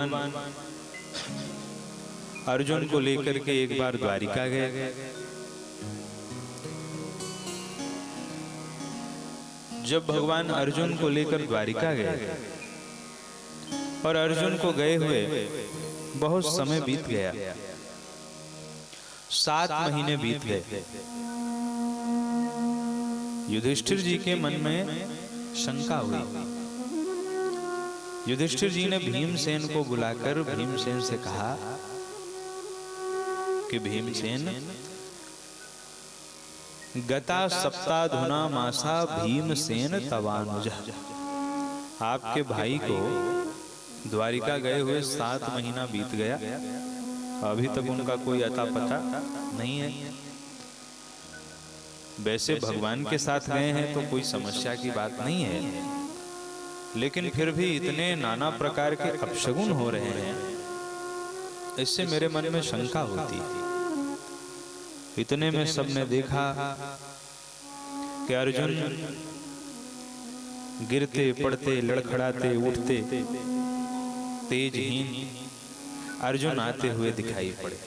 भगवान अर्जुन को लेकर के एक बार द्वारिका गए। जब भगवान अर्जुन को लेकर द्वारिका गए और अर्जुन को गए हुए बहुत समय बीत गया, 7 महीने बीत गए। युधिष्ठिर जी के मन में शंका हुई। युधिष्ठिर जी ने भीमसेन को बुलाकर भीमसेन से कहा कि भीमसेन, गता सप्ताधुना मासा भीमसेन तवानुजः, आपके भाई को द्वारिका गए हुए 7 महीना बीत गया, अभी तक उनका कोई अता पता नहीं है। वैसे भगवान के साथ गए हैं तो कोई समस्या की बात नहीं है, लेकिन फिर भी इतने नाना प्रकार के अपशगुन हो रहे हैं, इससे मेरे मन में शंका होती है। इतने में सबने देखा कि अर्जुन गिरते पड़ते लड़खड़ाते उठते तेजहीन अर्जुन आते हुए दिखाई पड़े।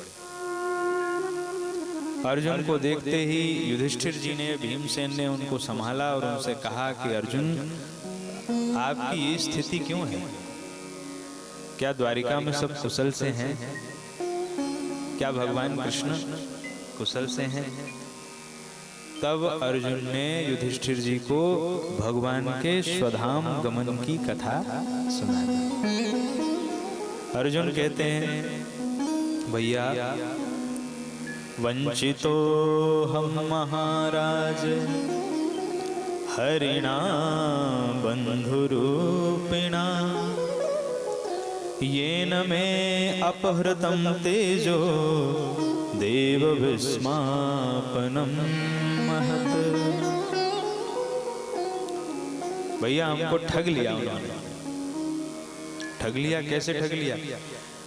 अर्जुन को देखते ही युधिष्ठिर जी ने, भीमसेन ने उनको संभाला और उनसे कहा कि अर्जुन, आपकी ये स्थिति क्यों है? क्या द्वारिका में सब कुशल से हैं? क्या भगवान कृष्ण कुशल से हैं? तब अर्जुन ने युधिष्ठिर जी को भगवान के स्वधाम गमन की कथा सुना दी। अर्जुन कहते हैं, भैया वंचितो हम महाराज हरिणा बंधुरूपिणा, येन मे अपहृतं तेजो देव विस्मापनम महत्। भैया हमको ठग लिया उन्होंने। ठग लिया? कैसे ठग लिया?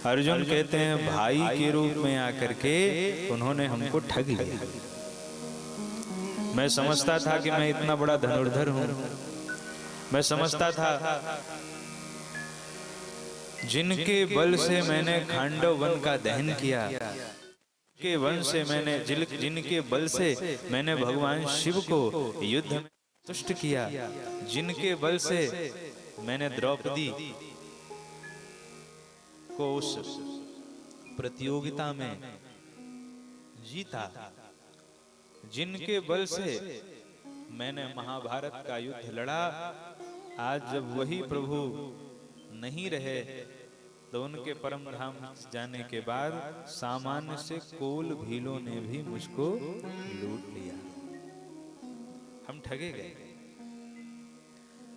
अर्जुन कहते हैं, भाई के रूप में आकर के उन्होंने हमको ठग लिया। मैं समझता था कि मैं इतना बड़ा धनुर्धर हूं, मैं समझता था जिनके बल से मैंने खांडव वन का दहन किया, के वन से मैंने जिनके बल से मैंने भगवान शिव को युद्ध में तुष्ट किया, जिनके बल से मैंने द्रौपदी को उस प्रतियोगिता में जीता, जिनके बल से मैंने महाभारत का युद्ध लड़ा, आज जब वही प्रभु नहीं रहे तो उनके परम धाम जाने के बाद सामान्य से कोल भीलों ने भी मुझको लूट लिया। हम ठगे गए।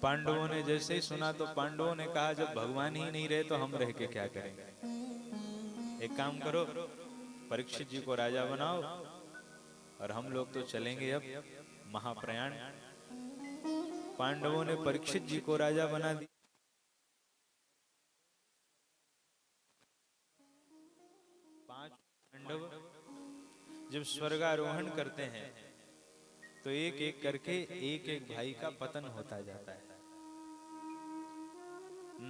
पांडवों ने जैसे ही सुना तो पांडवों ने कहा, जब भगवान ही नहीं रहे तो हम रह के क्या करेंगे? एक काम करो, परीक्षित जी को राजा बनाओ और हम लोग तो चलेंगे अब महाप्रयाण। पांडवों ने परीक्षित जी को राजा बना दिया। 5 पांडव जब स्वर्गारोहण करते हैं तो एक एक करके एक एक भाई का पतन होता जाता है।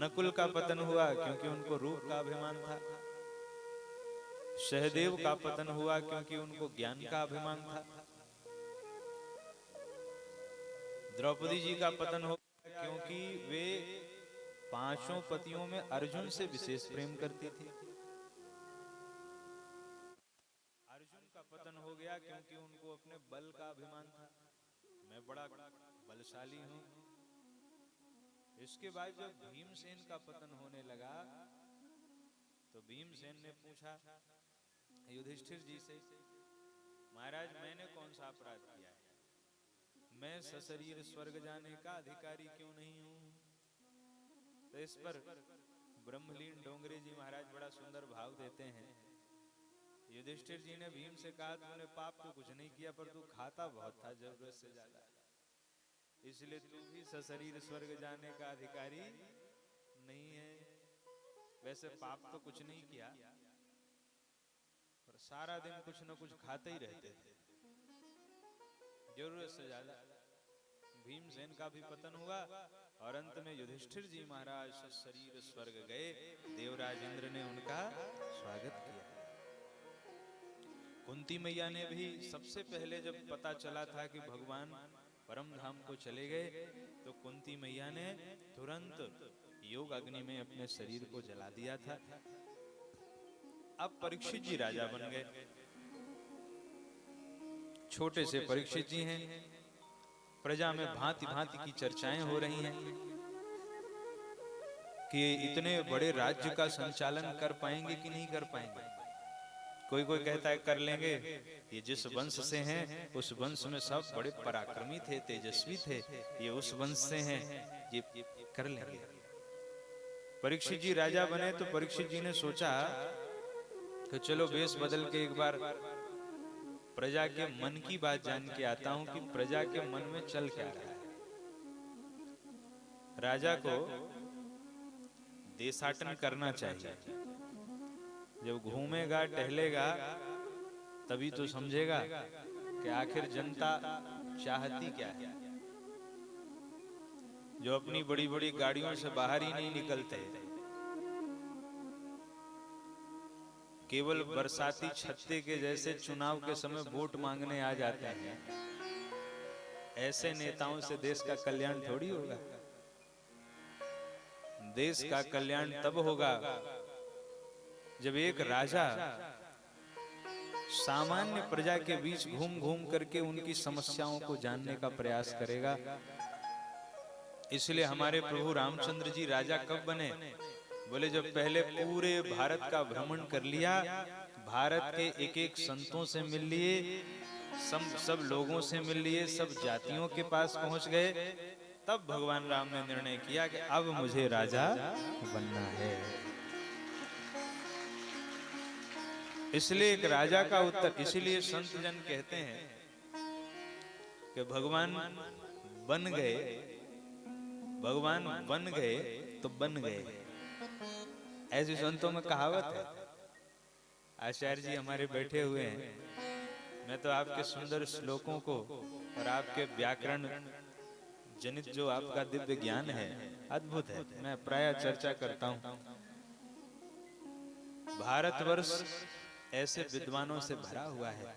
नकुल का पतन हुआ क्योंकि उनको रूप का अभिमान था। सहदेव का पतन हुआ क्योंकि उनको ज्ञान का अभिमान था। द्रौपदी जी का पतन हो गया क्योंकि वे 5 पतियों में अर्जुन से विशेष प्रेम करती थी। अर्जुन का पतन हो गया क्योंकि उनको अपने बल का अभिमान था, मैं बड़ा बलशाली हूं। इसके बाद जब भीमसेन का पतन होने लगा तो भीमसेन ने पूछा युधिष्ठिर जी से, महाराज मैंने कौन सा अपराध किया है? मैं सशरीर स्वर्ग जाने का अधिकारी क्यों नहीं हूं? तो इस पर ब्रह्मलीन डोंगरे जी महाराज बड़ा सुंदर भाव देते हैं। युधिष्ठिर जी ने भीम से कहा, तूने पाप तो कुछ नहीं किया, पर तू खाता बहुत था जरूरत से ज्यादा, इसलिए तू भी सशरीर स्वर्ग जाने का अधिकारी नहीं है। वैसे पाप तो कुछ नहीं किया, पर सारा दिन कुछ न कुछ खाते ही रहते थे जरूरत से ज्यादा। भीमसेन का भी पतन हुआ और अंत में युधिष्ठिर जी महाराज शरीर स्वर्ग गए, देवराज इंद्र ने उनका स्वागत किया। कुंती मैया ने भी सबसे पहले जब पता चला था कि भगवान परम धाम को चले गए, तो कुंती मैया ने तुरंत योग अग्नि में अपने शरीर को जला दिया था। अब परीक्षित जी राजा बन गए। छोटे से परीक्षित जी हैं, प्रजा में भांति भांति की चर्चाएं हो रही हैं कि इतने बड़े राज्य का संचालन कर पाएंगे कि नहीं कर पाएंगे। कोई कोई कहता है कर लेंगे, ये जिस वंश से हैं उस वंश में सब बड़े पराक्रमी थे, तेजस्वी थे, ये उस वंश से हैं, ये कर लेंगे। परीक्षित जी राजा बने तो परीक्षित जी ने सोचा कि चलो बेश बदल के एक बार प्रजा के मन की बात जान के आता हूं कि प्रजा के मन में चल क्या रहा है। राजा को देशाटन करना चाहिए। जब घूमेगा टहलेगा तभी तो समझेगा कि आखिर जनता चाहती क्या है। जो अपनी बड़ी बड़ी गाड़ियों से बाहर ही नहीं निकलते, केवल बरसाती छत्ते के जैसे चुनाव के समय वोट मांगने आ जाते हैं, ऐसे नेताओं से देश का कल्याण थोड़ी होगा। देश का कल्याण तब होगा जब एक राजा सामान्य प्रजा के बीच घूम घूम करके उनकी समस्याओं को जानने का प्रयास करेगा। इसलिए हमारे प्रभु रामचंद्र जी राजा कब बने? बोले जब पहले पूरे भारत का भ्रमण कर लिया, भारत के एक एक संतों से मिल लिए, सब लोगों से मिल लिए, सब जातियों के पास पहुंच गए, तब भगवान राम ने निर्णय किया कि अब मुझे राजा बनना है। इसलिए एक राजा का उत्तर, इसीलिए संत जन कहते हैं कि भगवान बन गए, भगवान बन गए तो बन गए, ऐसी संतों में कहावत है। आचार्य जी हमारे बैठे हुए हैं, मैं तो आपके सुंदर श्लोकों को और आपके व्याकरण जनित जो आपका दिव्य ज्ञान है अद्भुत है, मैं प्रायः चर्चा करता हूं। भारतवर्ष ऐसे विद्वानों से भरा हुआ है।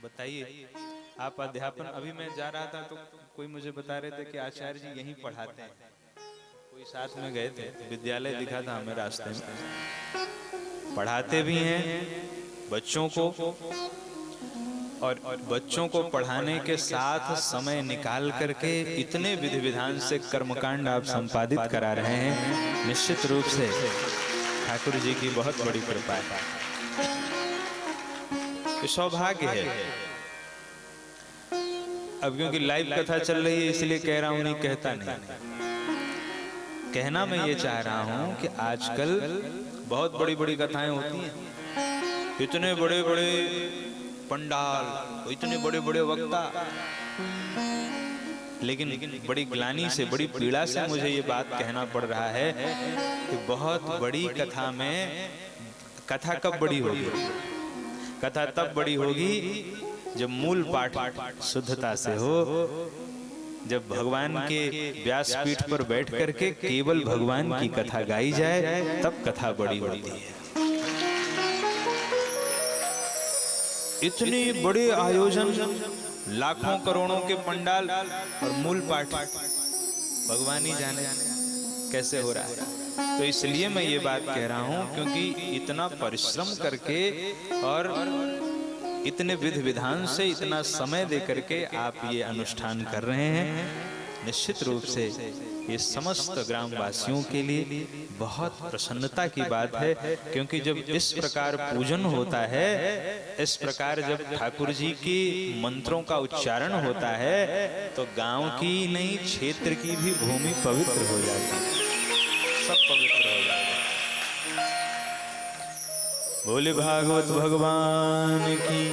बताइए, आप अध्यापन, अभी मैं जा रहा था तो कोई मुझे बता रहे थे कि आचार्य जी यहीं पढ़ाते हैं। कोई साथ में गए थे, विद्यालय दिखा था हमें रास्ते में। पढ़ाते भी हैं बच्चों को, और बच्चों को पढ़ाने के साथ समय निकाल करके इतने विधि विधान से कर्मकांड आप संपादित करा रहे हैं। निश्चित रूप से ठाकुर जी की बहुत बड़ी कृपा है, ये सौभाग्य है। अब क्योंकि लाइव कथा चल रही है इसलिए कह रहा हूं, नहीं कहता नहीं। कहना मैं ये चाह रहा हूं कि आजकल बहुत बड़ी बड़ी कथाएं होती हैं, इतने बड़े बड़े पंडाल, इतने बड़े बड़े वक्ता, लेकिन बड़ी ग्लानि से, बड़ी पीड़ा से मुझे ये बात कहना पड़ रहा है कि बहुत बड़ी कथा में, कथा कब बड़ी होगी? कथा तब बड़ी होगी जब मूल पाठ शुद्धता से हो, जब भगवान के व्यासपीठ पर बैठ करके केवल भगवान की कथा गाई जाए, तब कथा बड़ी होती है। इतने बड़े आयोजन, लाखों करोड़ों के पंडाल और मूल पाठ भगवान ही जाने कैसे हो रहा है। तो इसलिए मैं ये बात कह रहा हूं क्योंकि इतना परिश्रम करके और इतने विधि विधान से, इतना समय दे करके आप ये अनुष्ठान कर रहे हैं। निश्चित रूप से ये समस्त ग्रामवासियों के लिए बहुत प्रसन्नता की बात है, क्योंकि जब इस प्रकार पूजन होता है, इस प्रकार जब ठाकुर जी की मंत्रों का उच्चारण होता है, तो गांव की नहीं क्षेत्र की भी भूमि पवित्र हो जाती है, सब पवित्र हो जाता है। बोले भागवत भगवान की।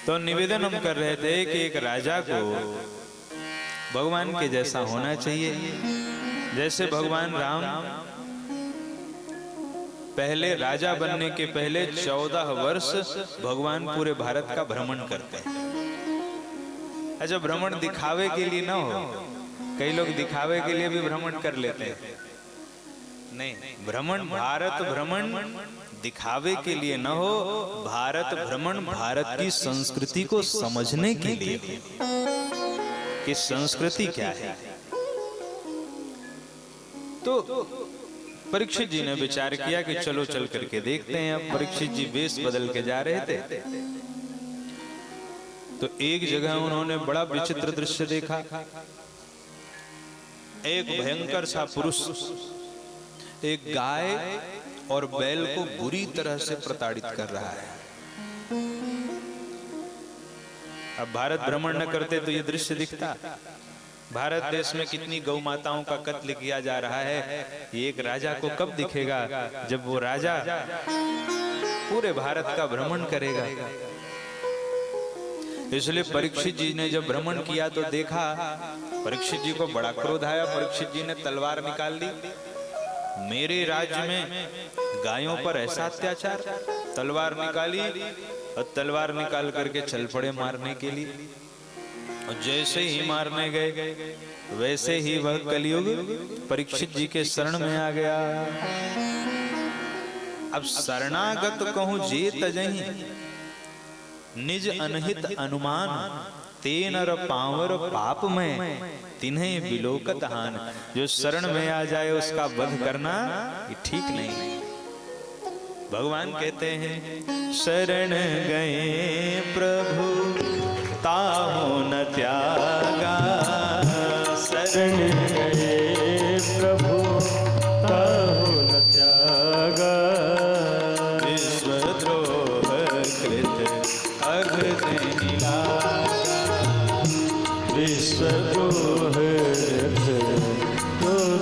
तो निवेदन हम कर रहे थे कि एक राजा को भगवान के जैसा होना चाहिए। जैसे भगवान राम पहले राजा बनने के पहले 14 वर्ष भगवान पूरे भारत का भ्रमण करते हैं। अच्छा, भ्रमण दिखावे के लिए ना हो, कई लोग दिखावे के लिए भी भ्रमण कर लेते हैं। नहीं, भ्रमण, भारत भ्रमण दिखावे के लिए न हो, भारत भ्रमण भारत की संस्कृति को समझने के लिए कि संस्कृति क्या है। तो परीक्षित जी ने विचार किया कि चलो चल करके देखते हैं। अब परीक्षित जी वेश बदल के जा रहे थे, तो एक जगह उन्होंने बड़ा विचित्र दृश्य देखा। एक भयंकर सा पुरुष एक गाय और बैल को बुरी तरह से प्रताड़ित कर रहा है। अब भारत भ्रमण न करते तो ये दृश्य दिखता। भारत देश में कितनी गौ माताओं का कत्ल किया जा रहा है, ये एक राजा को कब दिखेगा, जब वो राजा पूरे भारत का भ्रमण करेगा। इसलिए परीक्षित जी ने जब भ्रमण किया तो देखा, परीक्षित जी को बड़ा क्रोध आया। परीक्षित जी ने तलवार निकाल ली। मेरे राज्य में गायों पर ऐसा अत्याचार, तलवार निकाली और तलवार निकाल करके चल पड़े मारने के लिए। और जैसे ही मारने गए वैसे ही वह कलयुग परीक्षित जी के शरण में आ गया। अब शरणागत कहूं जे तजहि, निज अनहित अनुमान, तेनर पावर पाप में तिन्हें बिलोकत हान। जो शरण में आ जाए उसका वध करना ये ठीक नहीं। भगवान कहते हैं, शरण गए प्रभु ताहु न त्यागा, शरण गए प्रभु ताहु न त्यागा। विश्वद्रोह कृत अघ नहीं लागा, विश्वद्रोह कृत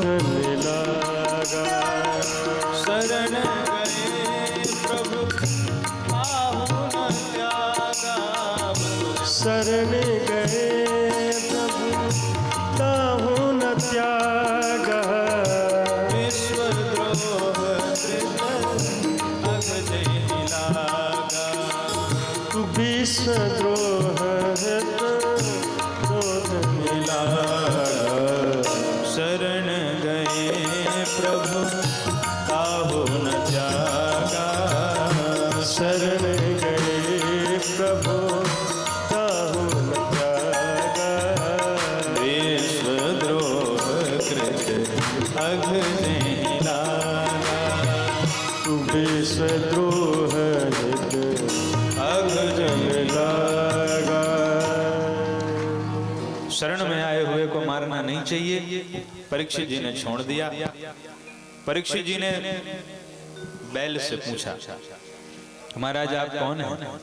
नहीं लागा। शरण गए प्रभु ताहु न त्यागा, शरण गए प्रभु ताहु न त्यागा। विश्वद्रोह कृत अघ नहीं लागा, विश्वद्रोह नहीं लागा। शरण गए प्रभु ताहु न त्यागा, शरण गए प्रभु ताहु न त्यागा। विश्वद्रोह कृत अघ नहीं लागा, विश्वद्रोह अघ नहीं लागा। शरण में आए हुए को मारना नहीं चाहिए। परीक्षित जी ने छोड़ दिया। परीक्षित जी ने बैल से पूछा, महाराज आप कौन हैं?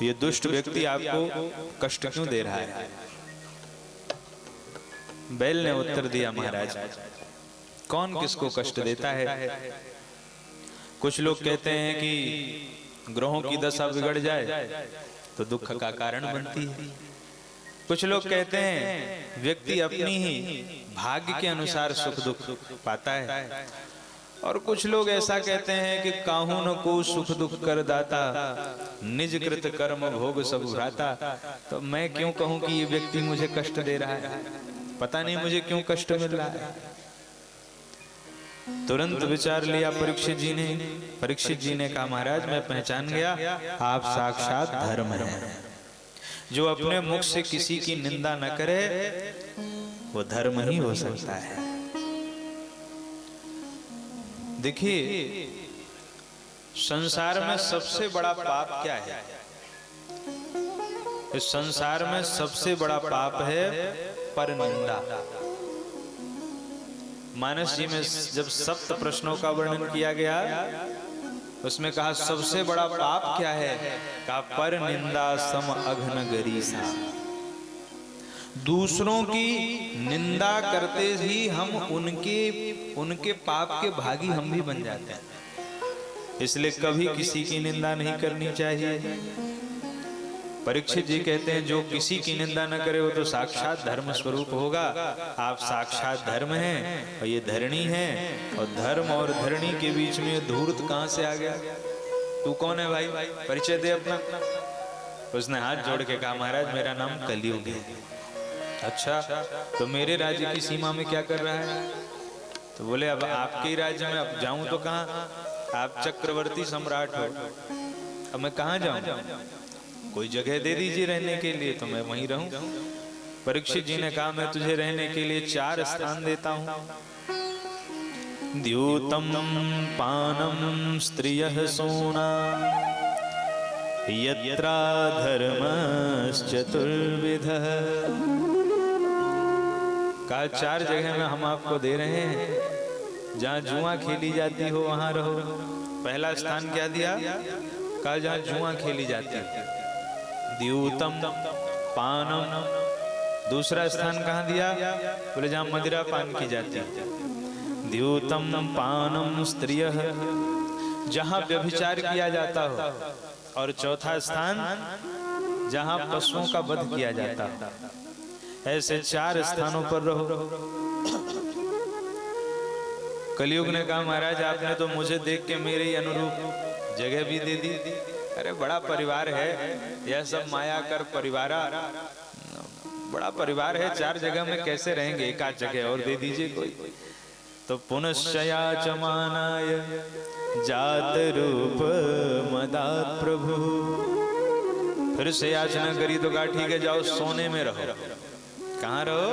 ये दुष्ट व्यक्ति आपको कष्ट क्यों दे रहा है? बैल ने उत्तर दिया, महाराज कौन किसको कष्ट देता है? कुछ लोग कहते हैं कि ग्रहों की दशा बिगड़ जाए तो दुख का कारण बनती है। कुछ लोग कहते हैं व्यक्ति अपनी ही भाग्य के अनुसार सुख दुख पाता है। और कुछ लोग ऐसा कहते हैं कि काहू न को सुख दुख कर दाता, निज कृत कर्म भोग सब भ्राता। तो मैं क्यों कहूं कि ये व्यक्ति मुझे कष्ट दे रहा है, पता नहीं मुझे क्यों कष्ट मिल रहा है। तुरंत विचार लिया परीक्षित जी ने। परीक्षित जी ने कहा, महाराज मैं पहचान गया, आप साक्षात धर्म हैं। जो अपने मुख से किसी की निंदा न करे वो धर्म ही हो सकता है। देखिए संसार में सबसे बड़ा पाप क्या है? इस संसार में सबसे बड़ा पाप है परनिंदा। मानस जी में जब सप्त प्रश्नों का वर्णन किया गया उसमें कहा सबसे बड़ा पाप क्या है? कहा पर निंदा सम अघन गरीसा। दूसरों की निंदा करते ही हम उनके पाप के भागी हम भी बन जाते हैं। इसलिए कभी किसी की निंदा नहीं करनी चाहिए। परीक्षित जी कहते हैं जो किसी की निंदा न करे वो तो साक्षात धर्म स्वरूप होगा। आप साक्षात धर्म हैं और ये धरणी है, और धर्म और धरणी के बीच में धूर्त कहां से आ गया? तू कौन है भाई? परिचय दे अपना। उसने हाथ जोड़ के कहा महाराज मेरा नाम कलियुग है। अच्छा, तो मेरे राज्य की सीमा में क्या कर रहा है? तो बोले अब आपके ही राज्य में अब जाऊं तो कहाँ? आप चक्रवर्ती सम्राट हो, अब मैं कहाँ जाऊं? कोई जगह दे दीजिए रहने के लिए तो मैं वहीं रहूं। परीक्षित जी ने कहा मैं तुझे रहने के लिए 4 स्थान देता हूं। द्यूतम पानम स्त्रियः सोना यत्रा धर्मश्चतुर्विधः। कहा 4 जगह में हम आपको दे रहे हैं, जहाँ जुआ खेली जाती हो वहां रहो। पहला स्थान क्या दिया? कहा जहाँ जुआ खेली जाती है, द्यूतम पानम। दूसरा स्थान कहाँ दिया? बोले जहाँ मदिरा पान की जाती है, द्यूतम पानम स्त्रियः, जहाँ व्यभिचार किया जाता हो। और चौथा स्थान जहाँ पशुओं का वध किया जाता हो। ऐसे 4 स्थानों पर रहो। कलियुग ने कहा महाराज आपने तो मुझे देख के मेरे ही अनुरूप जगह भी दे दी। अरे बड़ा परिवार है, यह सब माया कर परिवारा, बड़ा परिवार है, 4 जगह में कैसे रहेंगे, 1 आध जगह और दे दीजिए कोई। तो पुनश्चयाचमानाय जात रूप मदात प्रभु। फिर से याचना करी तो कहा ठीक है जाओ सोने में रहो। कहाँ रहो?